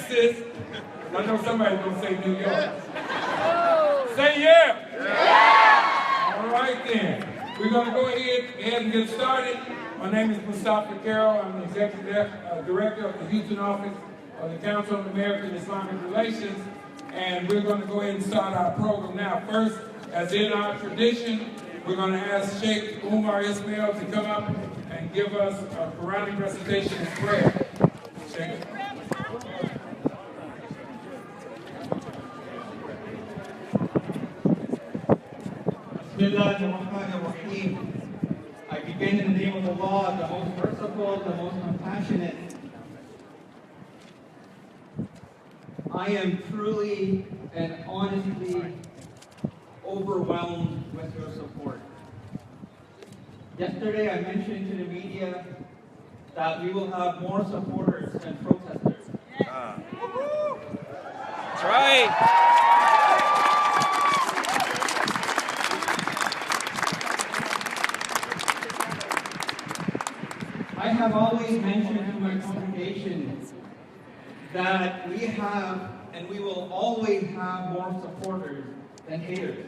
Texas. I know somebody's going to say New York. Say yeah. Yeah. All right then. We're going to go ahead and get started. My name is Mustafa Carroll. I'm the Executive Director of the Houston Office of the Council on American Islamic Relations. And we're going to go ahead and start our program now. First, as in our tradition, we're going to ask Sheikh Umar Ismail to come up and give us a Quranic recitation and prayer. Sheikh. Bismillahirrahmanirrahim. I begin in the name of Allah, the most merciful, the most compassionate. I am truly and honestly overwhelmed with your support. Yesterday I mentioned to the media that we will have more supporters than protesters. That's right. I have always mentioned to my congregation that we have and we will always have more supporters than haters.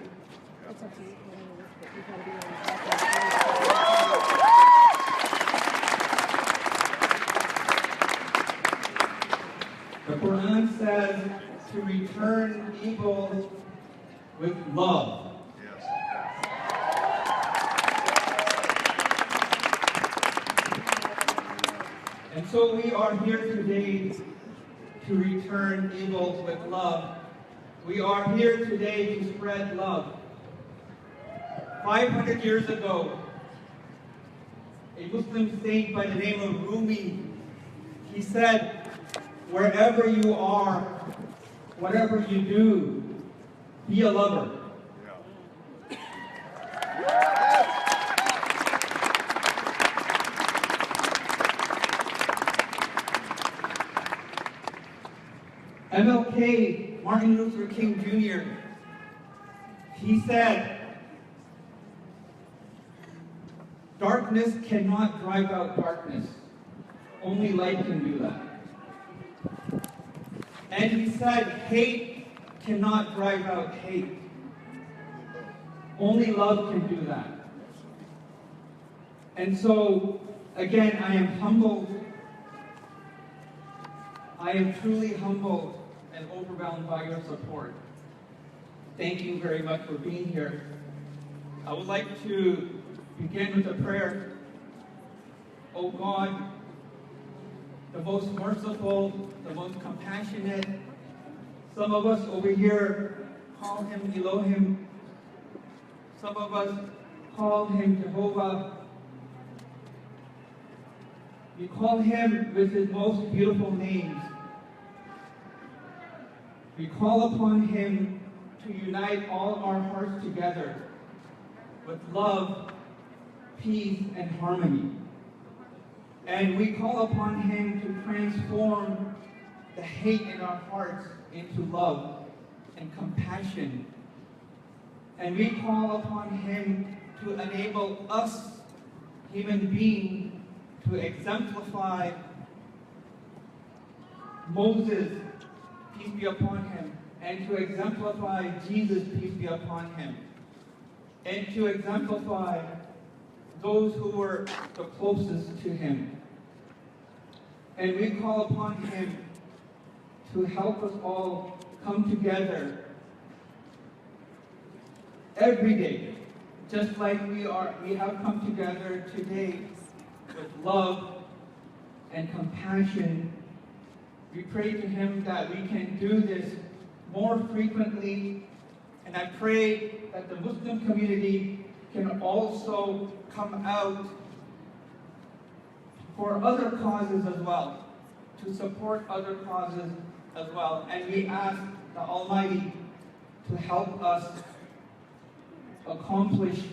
The Quran says to return evil with love. And so we are here today to return evil with love. We are here today to spread love. 500 years ago, a Muslim saint by the name of Rumi, he said, wherever you are, whatever you do, be a lover. MLK, Martin Luther King Jr., he said, darkness cannot drive out darkness. Only light can do that. And he said, hate cannot drive out hate. Only love can do that. And so, again, I am humbled. I am truly humbled and overwhelmed by your support. Thank you very much for being here. I would like to begin with a prayer. Oh God, the most merciful, the most compassionate. Some of us over here call him Elohim. Some of us call him Jehovah. We call him with his most beautiful names. We call upon him to unite all our hearts together with love, peace, and harmony. And we call upon him to transform the hate in our hearts into love and compassion. And we call upon him to enable us, human beings, to exemplify Moses, peace be upon him, and to exemplify Jesus, peace be upon him, and to exemplify those who were the closest to him. And we call upon him to help us all come together every day, just like we have come together today with love and compassion. We pray to him that we can do this more frequently, and I pray that the Muslim community can also come out for other causes as well, to support other causes as well. And we ask the Almighty to help us accomplish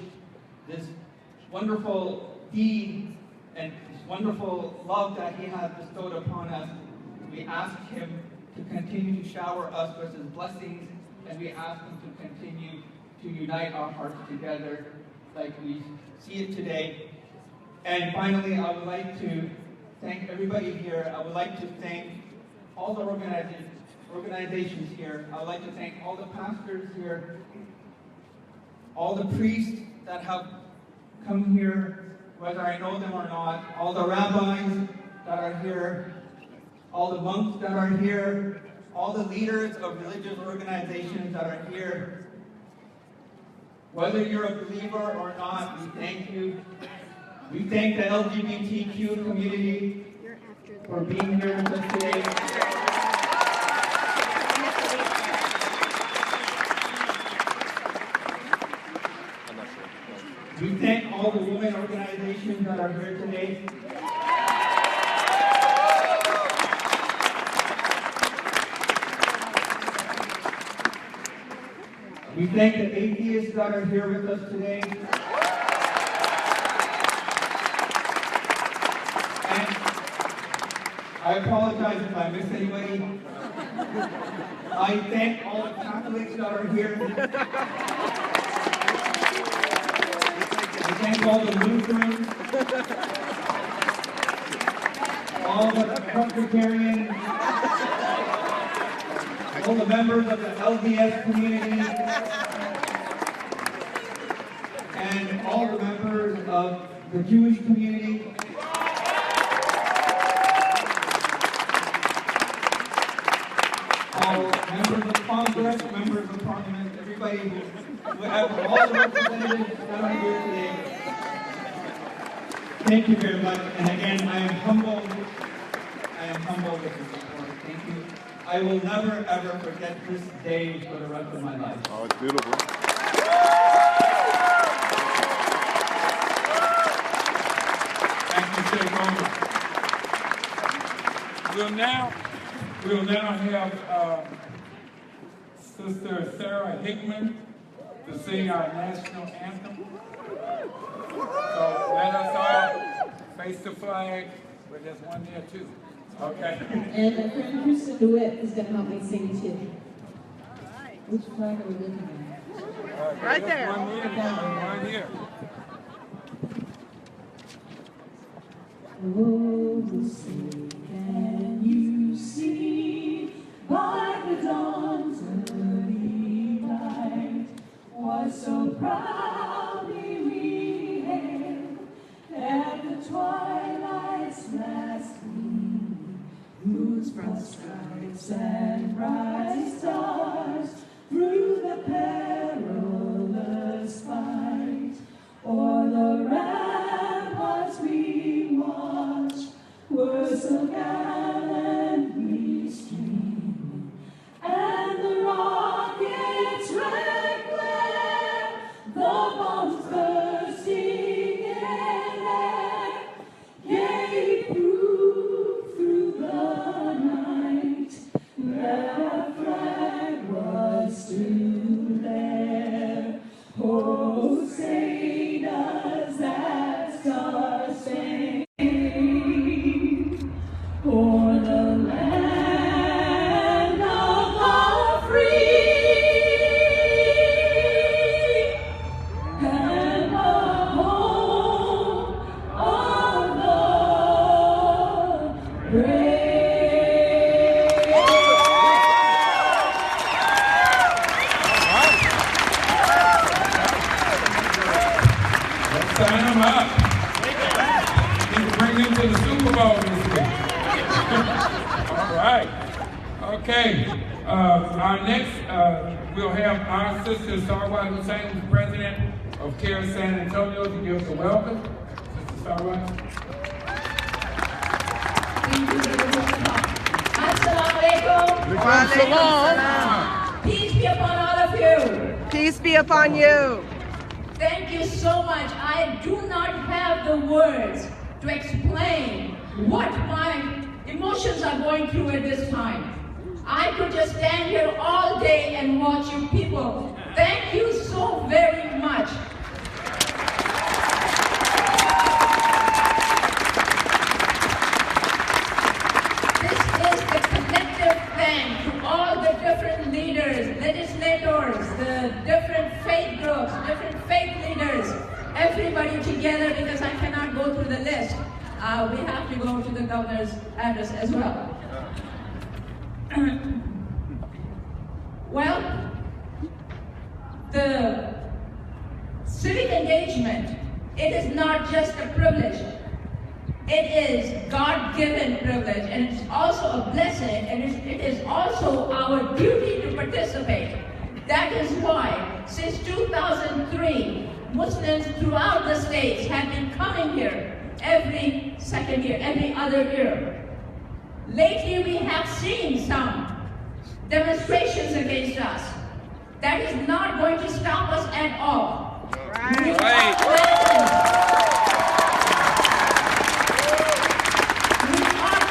this wonderful deed and this wonderful love that he has bestowed upon us. We ask him to continue to shower us with his blessings, and we ask him to continue to unite our hearts together like we see it today. And finally, I would like to thank everybody here. I would like to thank all the organizations here. I'd like to thank all the pastors here, all the priests that have come here, whether I know them or not, all the rabbis that are here, all the monks that are here, all the leaders of religious organizations that are here. Whether you're a believer or not, we thank you. We thank the LGBTQ community for being here with us today. We thank all the women organizations that are here today. We thank the atheists that are here with us today. And I apologize if I missed anybody. I thank all the Catholics that are here. I thank all the Lutherans, all the Presbyterians, all the members of the LDS community, and all the members of the Jewish community. All members of Congress, members of Parliament, everybody, all the representatives that are here today. Thank you very much. And again, I am humbled with your support. Thank you. I will never, ever forget this day for the rest of my life. Oh, it's beautiful. Thank you, Sheikh Omar. We'll now have Sister Sarah Hickman to sing our national anthem. So let us all face the flag. Well, there's one there too. Okay. And my friend Krista DeWitt is going to help me sing too. Which flag are we looking at? Right there. One here, one here. Oh, say can you see by the dawn's early light what so proudly we hailed at the twilight's last gleam, whose broad stripes and bright stars through the perilous fight o'er the ramparts we watched were so gallantly streaming, and the rockets' red glare, the bombs bursting in air, gave proof through the night that our flag was still there. Oh, say does that star-spangled o'er the land of the free and the home of the brave. Sign them up. Need to bring them to the Super Bowl this week. All right. Okay. Our next, we'll have our sister Sarwat Hussein, who's president of CARE San Antonio, to give us a welcome. Sister Sarwat. Assalamu alaikum. Peace be upon all of you. Peace be upon you. Thank you so much. I do not have the words to explain what my emotions are going through at this time. I could just stand here all day and watch you people. Thank you so very much. This is the collective thank to all the different leaders, legislators, the different faith groups, different faith leaders, everybody together, because I cannot go through the list. We have to go to the governor's address as well. the civic engagement, it is not just a privilege. It is God-given privilege, and it's also a blessing, and it is also our duty to participate. That is why, since 2003, Muslims throughout the states have been coming here every second year, every other year. Lately, we have seen some demonstrations against us. That is not going to stop us at all. We are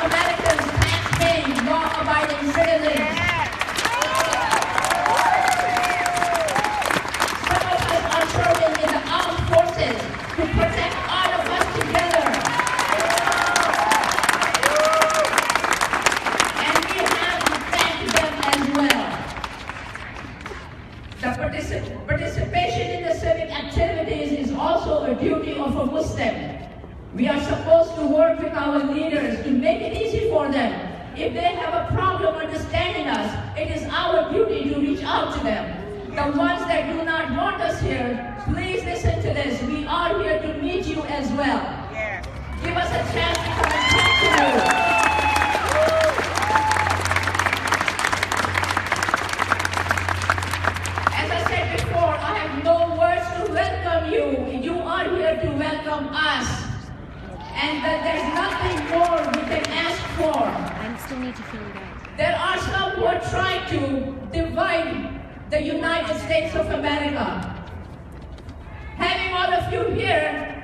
Americans, tax-paying, law-abiding citizens. Some of us are serving in the armed forces to protect all of us together. And we have to thank them as well. The participation in the civic activities is also a duty of a Muslim. We are supposed to work with our leaders to make it easy for them. If they have a problem understanding us, it is our duty to reach out to them. The ones that do not want us here, please listen to this. We are here to meet you as well. Give us a chance to come and talk to you. As I said before, I have no words to welcome you. You are here to welcome us. And that there's nothing more we can ask for. I still need to feel it out. There are some who are trying to divide the United States of America. Having all of you here,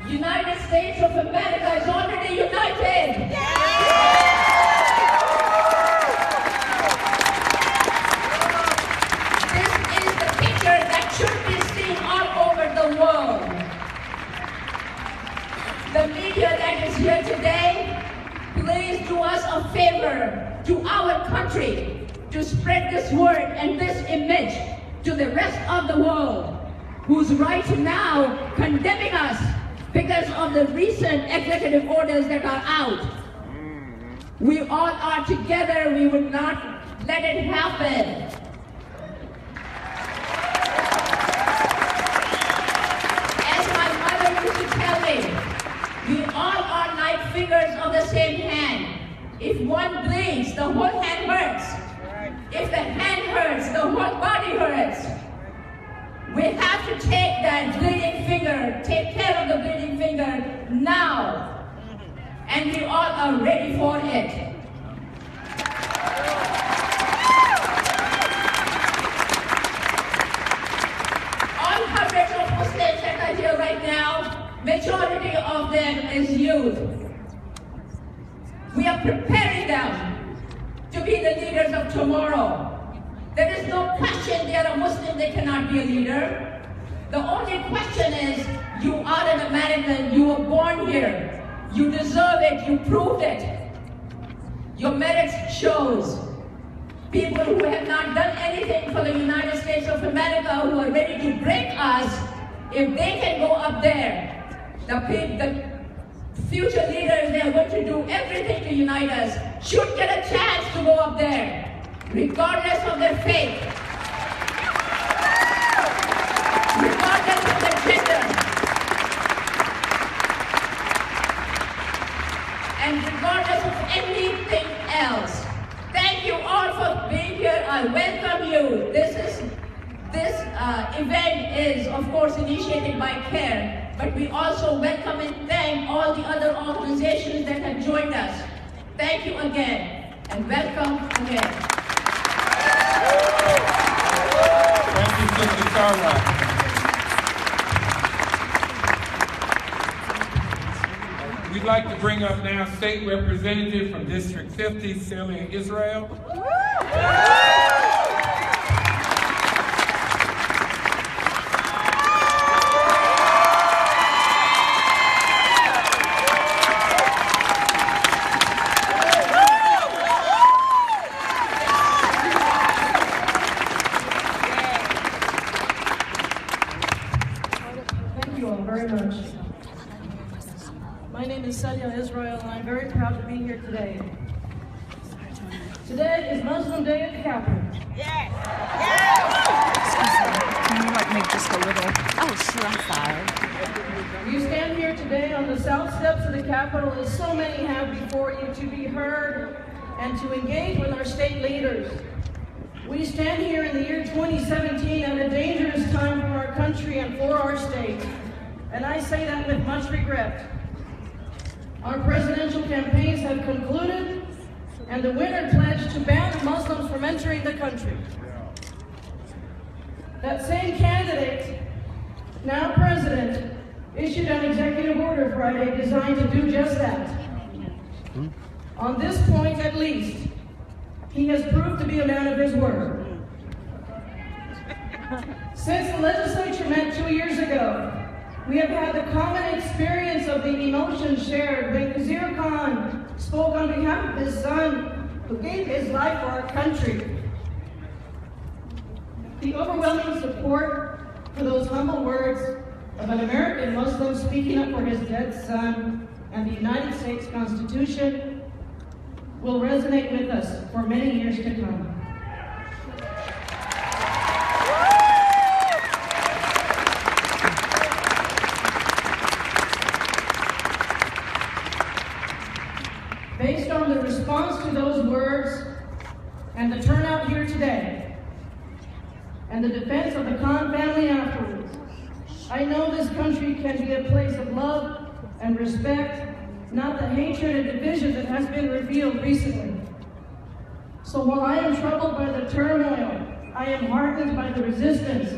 United States of America is already united. This is the picture that should be seen all over the world. The media that is here today, please do us a favor to our country to spread this word and this image to the rest of the world, who's right now condemning us because of the recent executive orders that are out. We all are together. We will not let it happen. As my mother used to tell me, we all are like fingers of the same hand. If one bleeds, the whole hand hurts. If the hand hurts, the whole body hurts. We have to take that bleeding finger, take care of the bleeding finger now. And we all are ready for it. All hundreds of Muslims that are here right now, majority of them is youth. We are preparing them to be the leaders of tomorrow. There is no question they are a Muslim, they cannot be a leader. The only question is, you are an American, you were born here. You deserve it, you proved it. Your merits shows. People who have not done anything for the United States of America, who are ready to break us, if they can go up there, the future leaders, they are going to do everything to unite us, should get a chance to go up there, regardless of their faith, regardless of their gender, and regardless of anything else. Thank you all for being here. I welcome you. This event is, of course, initiated by CARE, but we also welcome and thank all the other organizations that have joined us. Thank you again, and welcome again. Thank you, Sister Carla. We'd like to bring up now State Representative from District 50, Celia Israel. Thank you all very much. My name is Celia Israel, and I'm very proud to be here today. Today is Muslim Day at the Capitol. south steps of the Capitol, as so many have before you, to be heard and to engage with our state leaders. We stand here in the year 2017 at a dangerous time for our country and for our state, and I say that with much regret. Our presidential campaigns have concluded, and the winner pledged to ban Muslims from entering the country. That same candidate, now president, issued an executive order Friday designed to do just that. On this point, at least, he has proved to be a man of his word. Since the legislature met 2 years ago, we have had the common experience of the emotions shared when Kazir Khan spoke on behalf of his son, who gave his life for our country. The overwhelming support for those humble words of an American Muslim speaking up for his dead son and the United States Constitution will resonate with us for many years to come. Based on the response to those words and the turnout here today, and the defense of the Khan family afterwards, I know this country can be a place of love and respect, not the hatred and division that has been revealed recently. So while I am troubled by the turmoil, I am heartened by the resistance.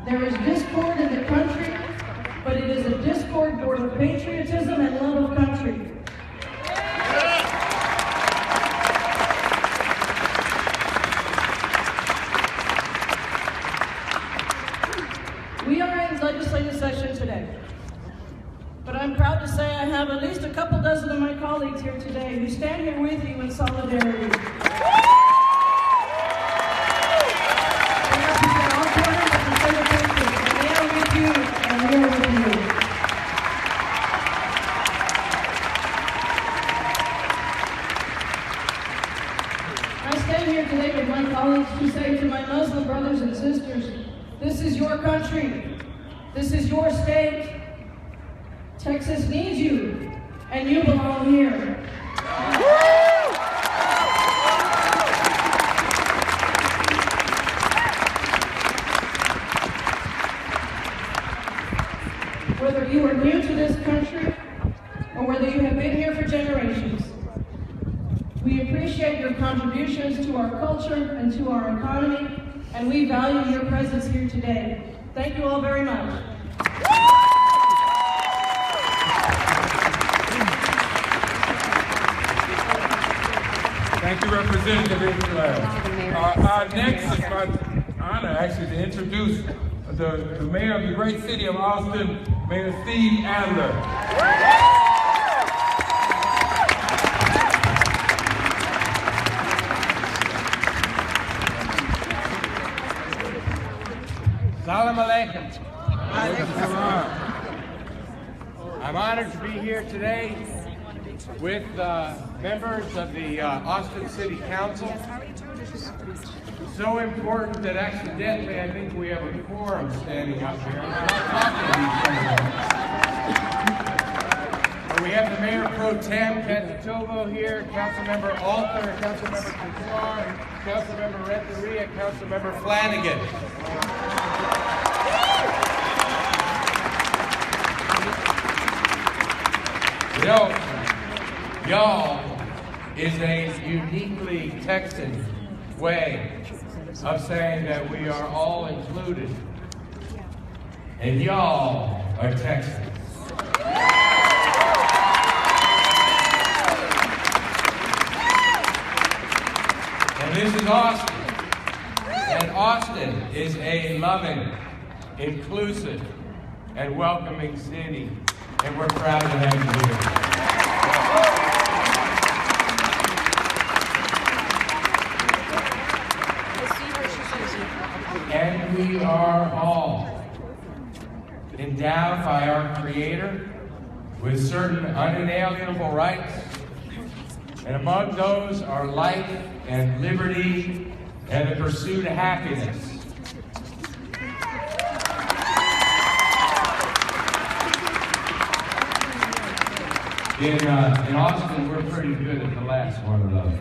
There is discord in the country, but it is a discord born of patriotism and love of country. We are in legislative session today, but I'm proud to say I have at least a couple dozen of my colleagues here today who stand here with you in solidarity. They represent all corners of the state of Texas, and they are with you, and we are with you. I stand here today with my colleagues to say to my Muslim brothers and sisters, this is your country. This is your state. Texas needs you, and you belong here. Whether you are new to this country, or whether you have been here for generations, we appreciate your contributions to our culture and to our economy, and we value your presence here today. Thank you all very much. Thank you, Representative Islam. Next, it's my honor actually to introduce the mayor of the great city of Austin, Mayor Steve Adler. Salam alaikum. I'm honored to be here today with members of the Austin City Council. So important that accidentally I think we have a quorum standing up here. I'm not talking to each other. We have the Mayor Pro Tem Cantatovo here, Councilmember Alter, Councilmember Kazar, Councilmember Renteria, Councilmember Flanagan. You know, y'all is a uniquely Texan way of saying that we are all included. And y'all are Texans. And this is Austin. And Austin is a loving, inclusive, and welcoming city. And we're proud to have you here. And we are all endowed by our Creator with certain unalienable rights, and among those are life and liberty and the pursuit of happiness. In Austin, we're pretty good at the last one of those.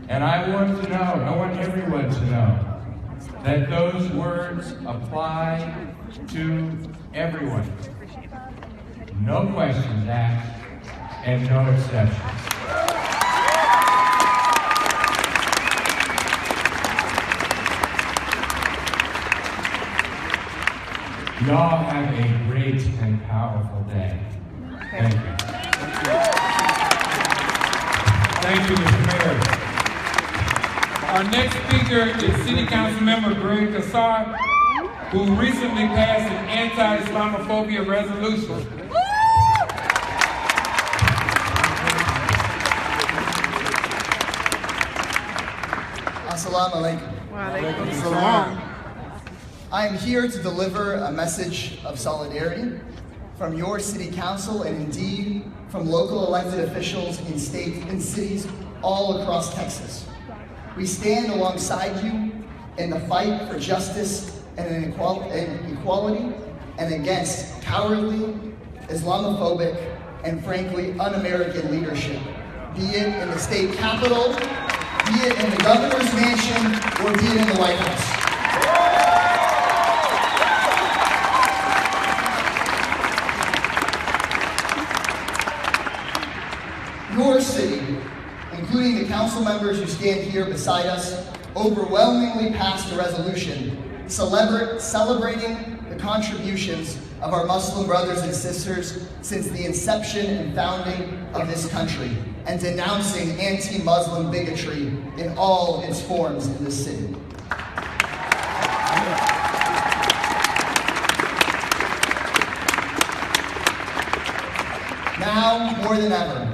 And I want everyone to know that those words apply to everyone. No questions asked and no exceptions. Y'all have a great and powerful day. Thank you. Thank you, Mr. Mayor. Our next speaker is City Council Member Greg Kassar, who recently passed an anti-Islamophobia resolution. Assalamu alaikum. Wa alaikum salam. I am here to deliver a message of solidarity from your city council and indeed from local elected officials in states and cities all across Texas. We stand alongside you in the fight for justice and equality and against cowardly, Islamophobic, and frankly un-American leadership, be it in the state capitol, be it in the governor's mansion, or be it in the White House. Your city, including the council members who stand here beside us, overwhelmingly passed a resolution celebrating the contributions of our Muslim brothers and sisters since the inception and founding of this country, and denouncing anti-Muslim bigotry in all its forms in this city. Now, more than ever,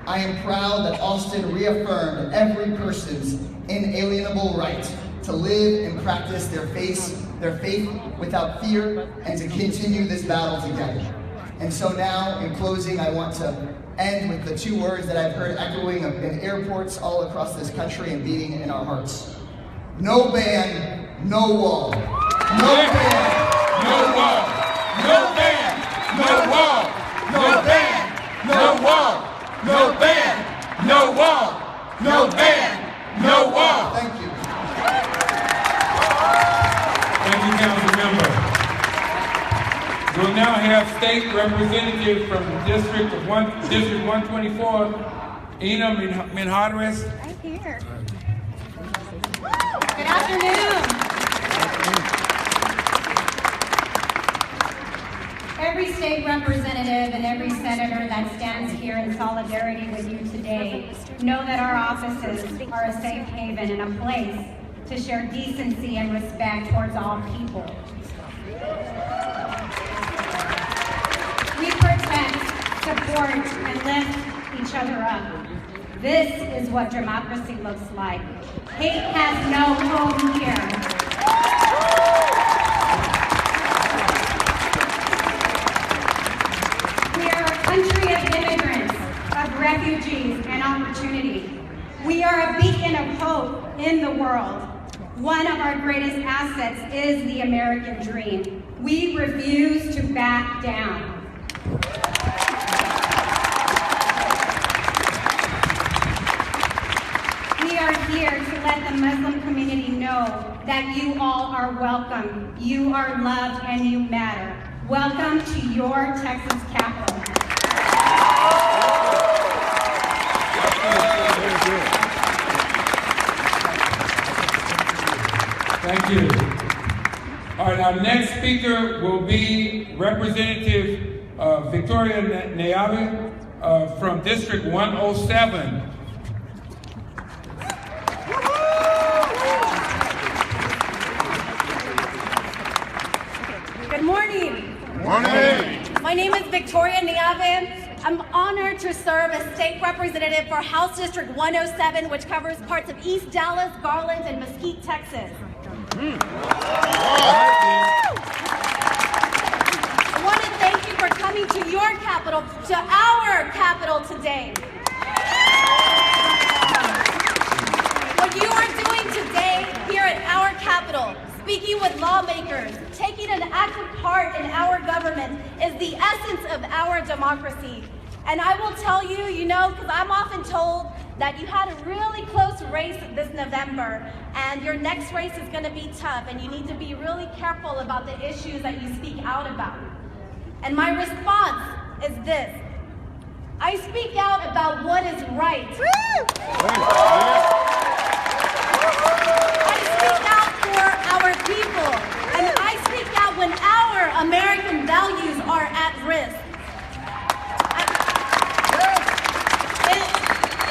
I am proud that Austin reaffirmed every person's inalienable right to live and practice their faith without fear and to continue this battle together. And so now, in closing, I want to end with the two words that I've heard echoing in airports all across this country and beating in our hearts. No ban, no wall. No ban, no wall. No ban, no wall. No ban, no wall. No ban, no wall. No ban, no wall. Thank you. Thank you, council member. We'll now have state representative from District 124, Ina Minhadres. Right here. Good afternoon. Every state representative and every senator that stands here in solidarity with you today know that our offices are a safe haven and a place to share decency and respect towards all people. We protect, support, and lift each other up. This is what democracy looks like. Hate has no home here. We are a country of immigrants, of refugees, and opportunity. We are a beacon of hope in the world. One of our greatest assets is the American dream. We refuse to back down. We are here to let the Muslim community know that you all are welcome, you are loved, and you matter. Welcome to your Texas capital. Thank you. All right, our next speaker will be Representative Victoria Neave from District 107. Good morning. Morning. My name is Victoria Neave. I'm honored to serve as state representative for House District 107, which covers parts of East Dallas, Garland, and Mesquite, Texas. I want to thank you for coming to your capital, to our capital today. What you are doing today here at our capital speaking with lawmakers, taking an active part in our government is the essence of our democracy. And I will tell you, because I'm often told that you had a really close race this November, and your next race is going to be tough, and you need to be really careful about the issues that you speak out about. And my response is this: I speak out about what is right. I speak out for our people, and I speak out when our American values are at risk.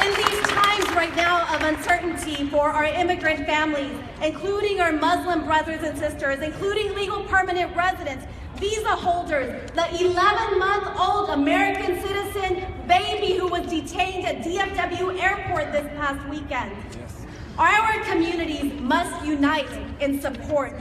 In these times right now of uncertainty for our immigrant families, including our Muslim brothers and sisters, including legal permanent residents, visa holders, the 11-month-old American citizen baby who was detained at DFW airport this past weekend. Our communities must unite in support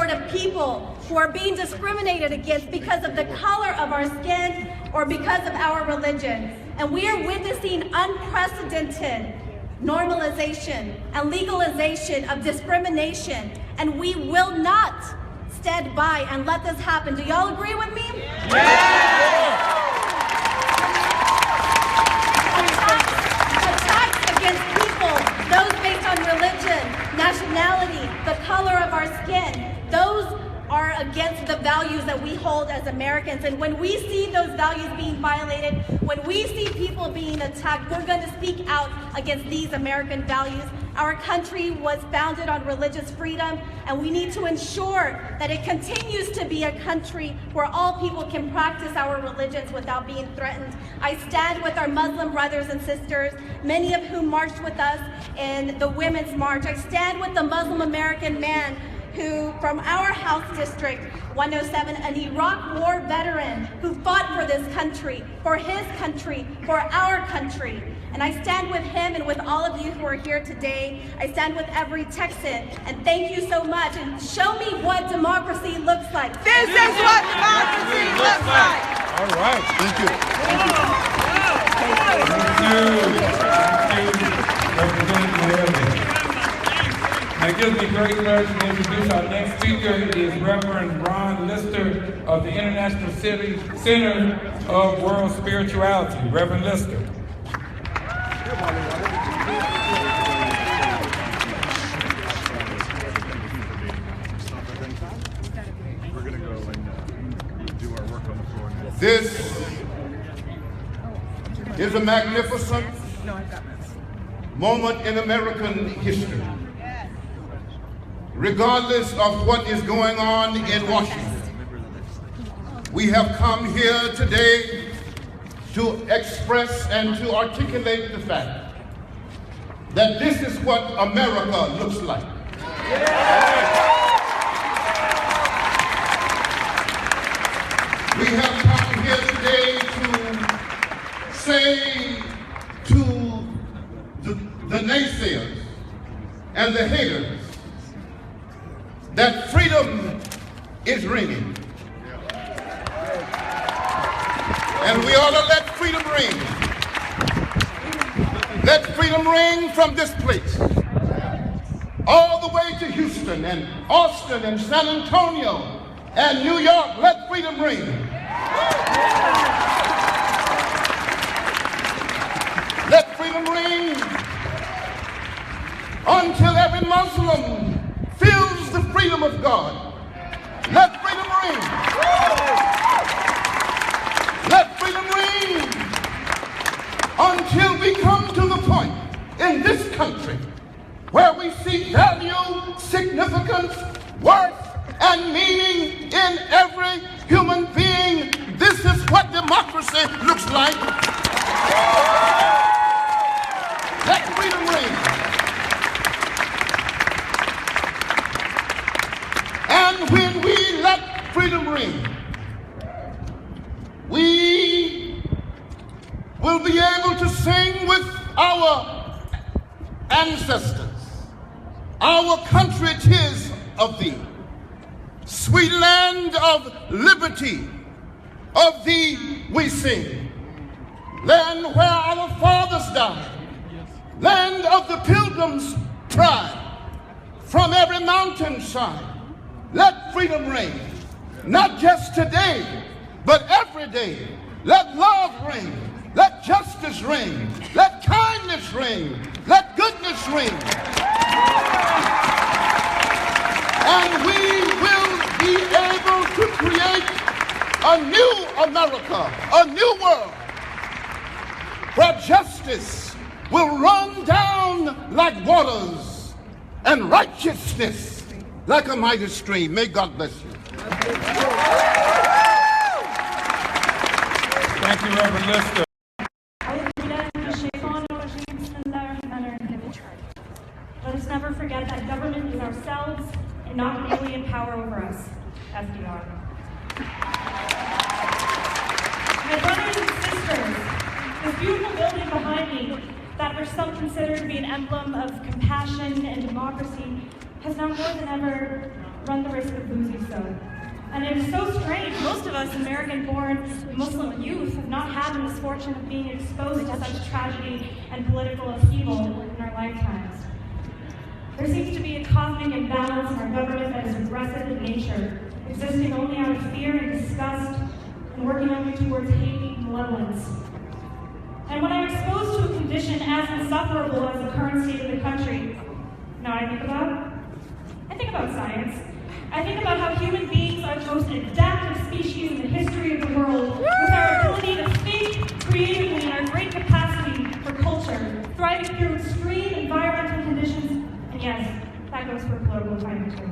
of people who are being discriminated against because of the color of our skin or because of our religion. And we are witnessing unprecedented normalization and legalization of discrimination, and we will not stand by and let this happen. Do y'all agree with me? Attacks against people, those based on religion, nationality, the color of our skin, those are against the values that we hold as Americans. And when we see those values being violated, when we see people being attacked, we're going to speak out against these American values. Our country was founded on religious freedom, and we need to ensure that it continues to be a country where all people can practice our religions without being threatened. I stand with our Muslim brothers and sisters, many of whom marched with us in the Women's March. I stand with the Muslim American man who, from our House District 107, an Iraq War veteran who fought for this country, for his country, for our country. And I stand with him and with all of you who are here today. I stand with every Texan, and thank you so much. And show me what democracy looks like. This is what democracy looks like. All right, thank you. It gives me great pleasure to introduce our next speaker. Is Reverend Ron Lister of the International Center of World Spirituality. Reverend Lister. We're going to go and do our work on the floor now. This is a magnificent moment in American history. Regardless of what is going on in Washington, we have come here today to express and to articulate the fact that this is what America looks like. We have come here today to say to the naysayers and the haters that freedom is ringing. And we ought to let freedom ring. Let freedom ring from this place, all the way to Houston and Austin and San Antonio and New York. Let freedom ring. Let freedom ring until every Muslim feels the freedom of God. Let freedom ring. Let freedom ring until we come to the point in this country where we see value, significance, worth, and meaning in every human being. This is what democracy looks like. Let freedom ring. And when we let freedom ring, we will be able to sing with our ancestors. Our country 'tis of thee, sweet land of liberty, of thee we sing. Land where our fathers died, land of the pilgrims' pride. From every every mountainside, let freedom ring, not just today, but every day. Let love ring, let justice ring, let kindness ring, let goodness ring. And we will be able to create a new America, a new world, where justice will run down like waters and righteousness like a mighty stream. May God bless you. Thank you, Reverend Lister. Let us never forget that government is ourselves and not an alien power over us. FDR. My brothers and sisters, this beautiful building behind me, that which some consider to be an emblem of compassion and democracy, has now more than ever run the risk of losing so. And it is so strange. Most of us American-born Muslim youth have not had the misfortune of being exposed to such tragedy and political upheaval in our lifetimes. There seems to be a cosmic imbalance in our government that is regressive in nature, existing only out of fear and disgust, and working only towards hate and malevolence. And when I'm exposed to a condition as insufferable as the current state of the country, you know what I think about science. I think about how human beings are the most adaptive species in the history of the world, with our ability to think creatively and our great capacity for culture, thriving through extreme environmental conditions. And yes, that goes for political climate too.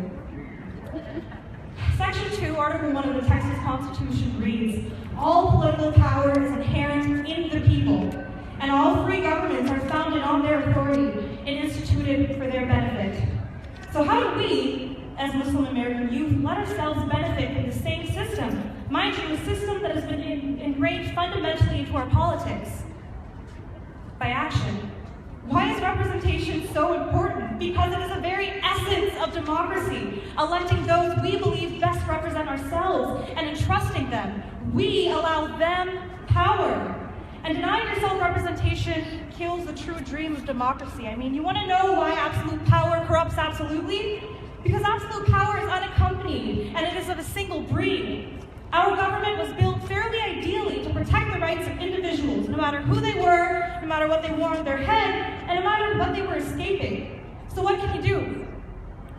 Section 2, Article 1 of the Texas Constitution reads, all political power is inherent in the people, and all free governments are founded on their authority and instituted for their benefit. So how do we, as Muslim American youth, let ourselves benefit from the same system? Mind you, a system that has been ingrained fundamentally into our politics. By action. Why is representation so important? Because it is the very essence of democracy, electing those we believe best represent ourselves and entrusting them. We allow them power. And denying yourself representation kills the true dream of democracy. I mean, you want to know why absolute power corrupts absolutely? Because absolute power is unaccompanied, and it is of a single breed. Our government was built fairly ideally to protect the rights of individuals, no matter who they were, no matter what they wore on their head, and no matter what they were escaping. So what can you do?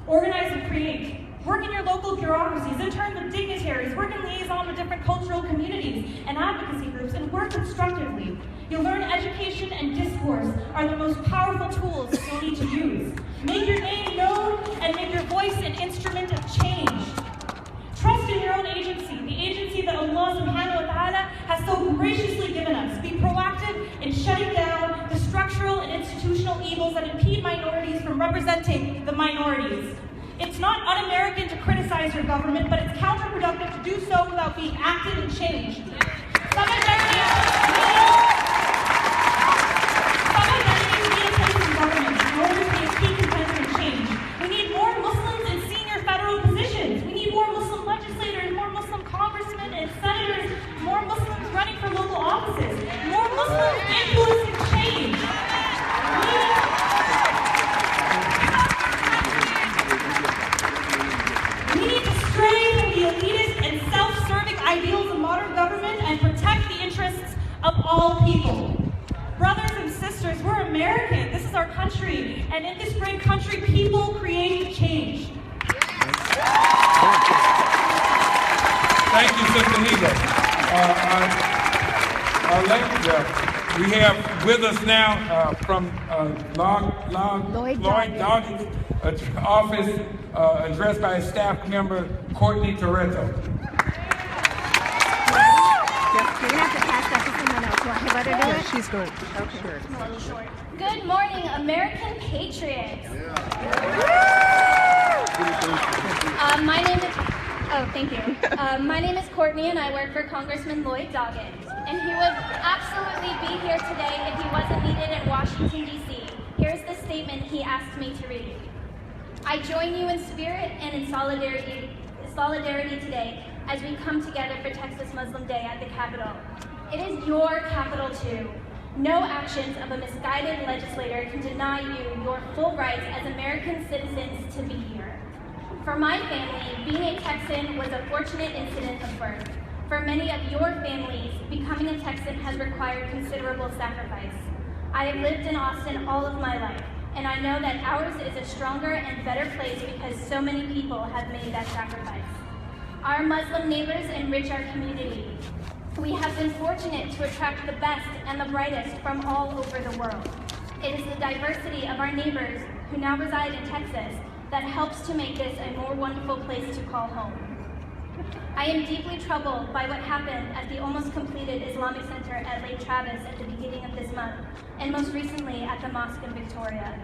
Organize and create. Work in your local bureaucracies, intern with dignitaries, work in liaison with different cultural communities and advocacy groups, and work constructively. You'll learn education and discourse are the most powerful tools that you'll need to use. Make your name known and make your voice an instrument of change. Trust in your own agency, the agency that Allah subhanahu wa ta'ala has so graciously given us. Be proactive in shutting down the structural and institutional evils that impede minorities from representing the minorities. It's not un-American to criticize your government, but it's counterproductive to do so without being active and changed. Some identities need a place in government in order to be a key contender in change. We need more Muslims in senior federal positions. We need more Muslim legislators, more Muslim congressmen and senators, more Muslims running for local offices, more Muslims influencing change. We need to stray from the elitist and self-serving ideals of modern government and protect the interests of all people. Brothers and sisters, we're American. This is our country. And in this great country, people create change. Thank you, Sister Neva. We have with us now from Lloyd Doggett office, addressed by his staff member, Courtney Toretto. You're going to have to pass that to someone else. Want to let her do it? She's good. Okay. Good morning, American patriots. My name is... Oh, thank you. My name is Courtney, and I work for Congressman Lloyd Doggett. And he would absolutely be here today if he wasn't needed in Washington, D.C. Here's the statement he asked me to read. I join you in spirit and in solidarity today as we come together for Texas Muslim Day at the Capitol. It is your capital too. No actions of a misguided legislator can deny you your full rights as American citizens to be here. For my family, being a Texan was a fortunate incident of birth. For many of your families, becoming a Texan has required considerable sacrifice. I have lived in Austin all of my life, and I know that ours is a stronger and better place because so many people have made that sacrifice. Our Muslim neighbors enrich our community. We have been fortunate to attract the best and the brightest from all over the world. It is the diversity of our neighbors who now reside in Texas that helps to make this a more wonderful place to call home. I am deeply troubled by what happened at the almost completed Islamic Center at Lake Travis at the beginning of this month, and most recently at the mosque in Victoria.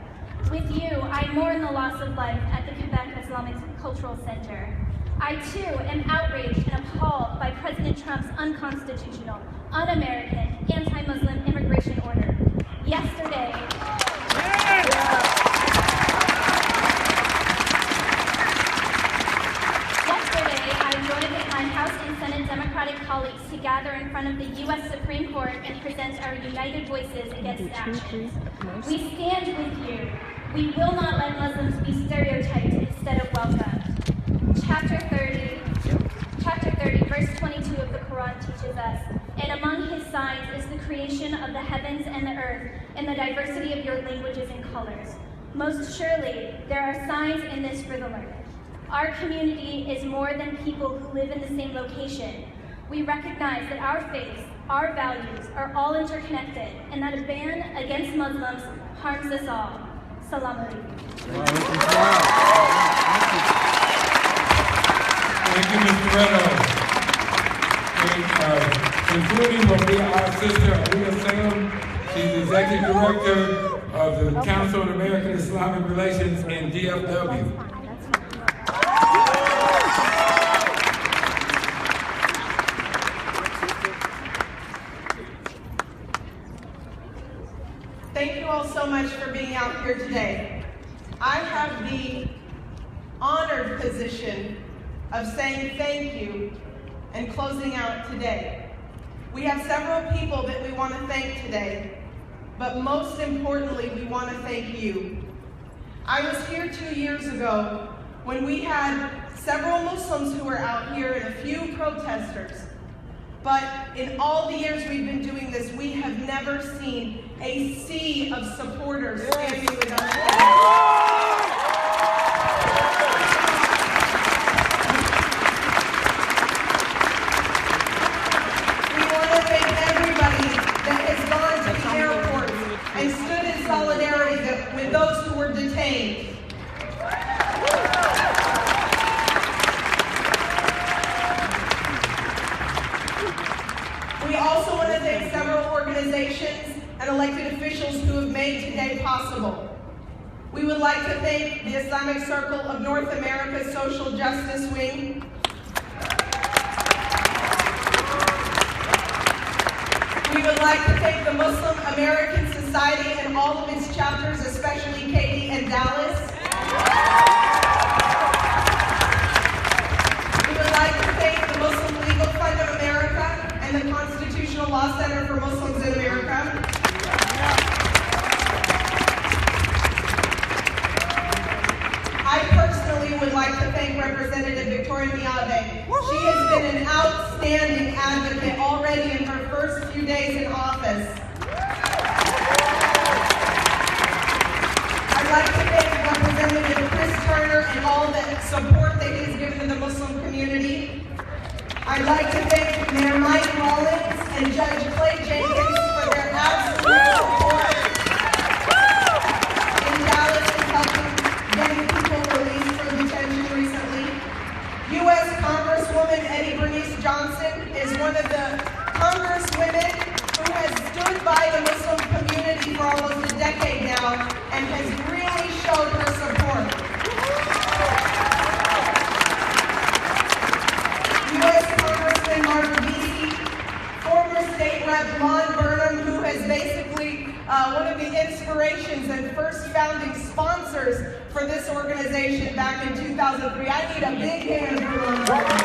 With you, I mourn the loss of life at the Quebec Islamic Cultural Center. I too am outraged and appalled by President Trump's unconstitutional, un-American, anti-Muslim immigration order. Yesterday, I joined my House and Senate Democratic colleagues to gather in front of the U.S. Supreme Court and present our united voices against actions. We stand with you. We will not let Muslims be stereotyped instead of welcomed. Chapter 30, verse 22 of the Quran teaches us, and among his signs is the creation of the heavens and the earth, and the diversity of your languages and colors. Most surely, there are signs in this for the learned. Our community is more than people who live in the same location. We recognize that our faiths, our values, are all interconnected, and that a ban against Muslims harms us all. Salam alaikum. Thank you, Ms. Moreno. Concluding will be our sister, Aliyah Salem. She's Executive Director of the Council on American Islamic Relations in DFW. Thank you all so much for being out here today. I have the honored position of saying thank you and closing out today. We have several people that we want to thank today, but most importantly, we want to thank you. I was here 2 years ago when we had several Muslims who were out here and a few protesters. But in all the years we've been doing this, we have never seen a sea of supporters standing with us today. We want to thank everybody that has gone to the airports and stood in solidarity with those who were detained. We also want to thank several organizations and elected officials who have made today possible. We would like to thank the Islamic Circle of North America's Social Justice Wing, we would like to thank the Muslim American Society and all of its chapters, especially Katie and Dallas. We would like to thank the Muslim Legal Fund of America and the Constitutional Law Center for Muslims in America. I personally would like to thank Representative Victoria Miave. She has been an outstanding advocate already in her first few days in office. I'd like to thank Representative Chris Turner and all the support that he has given to the Muslim community. I'd like to thank Mayor Mike Rollins and Judge Clay Jenkins for their absolute support in Dallas and helping getting people released from detention recently. U.S. Congresswoman Eddie Bernice Johnson is one of the congresswomen who has stood by the Muslim community for almost a decade now and has really showed her support. U.S. Congressman Mark Vesey, former State Rep Lon Burnham, who has basically one of the inspirations and first founding sponsors for this organization back in 2003. I need a big hand for Lon Burnham.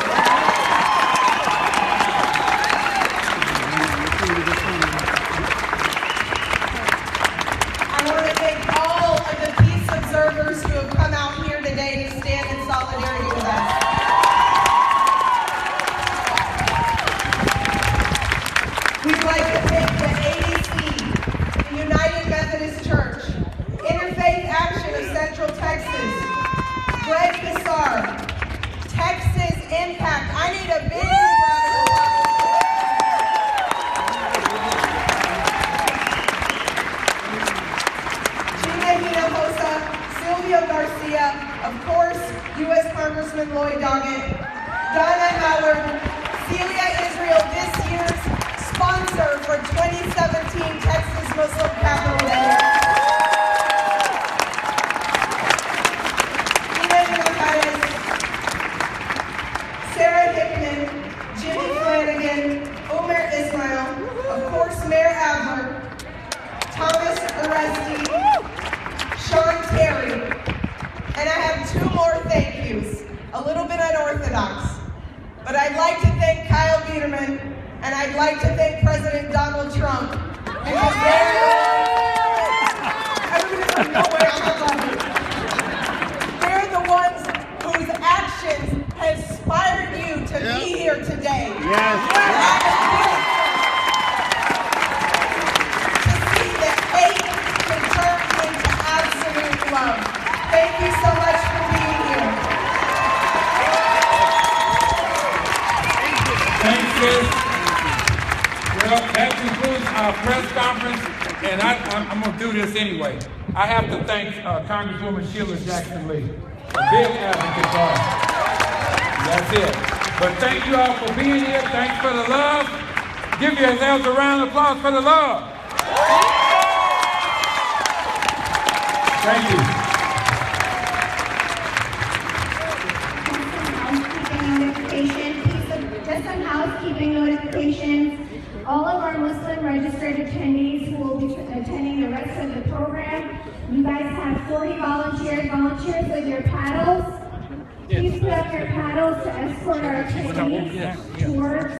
course, U.S. Congressman Lloyd Doggett, Donna Howard, Celia Israel, this year's sponsor for 2017 Texas Muslim Capital Day. Sarah Hickman, Jimmy Flanagan, Omer Ismail, of course Mayor Adler, Thomas Oresti, Sean Terry, and I have two more thank yous, a little bit unorthodox, but I'd like to thank Kyle Biederman and I'd like to thank President Donald Trump because they're the ones whose actions have inspired you to be here today. Yes. To see that hate can turn into absolute love. Thank you so much for being here. Thanks, sis. Well, that concludes our press conference, and I'm going to do this anyway. I have to thank Congresswoman Sheila Jackson-Lee, a big advocate for us. That's it. But thank you all for being here. Thanks for the love. Give yourselves a round of applause for the love. Thank you. Just some housekeeping notifications. All of our Muslim registered attendees who will be attending the rest of the program, you guys have 40 volunteers with your paddles. Please put up your paddles to escort our attendees towards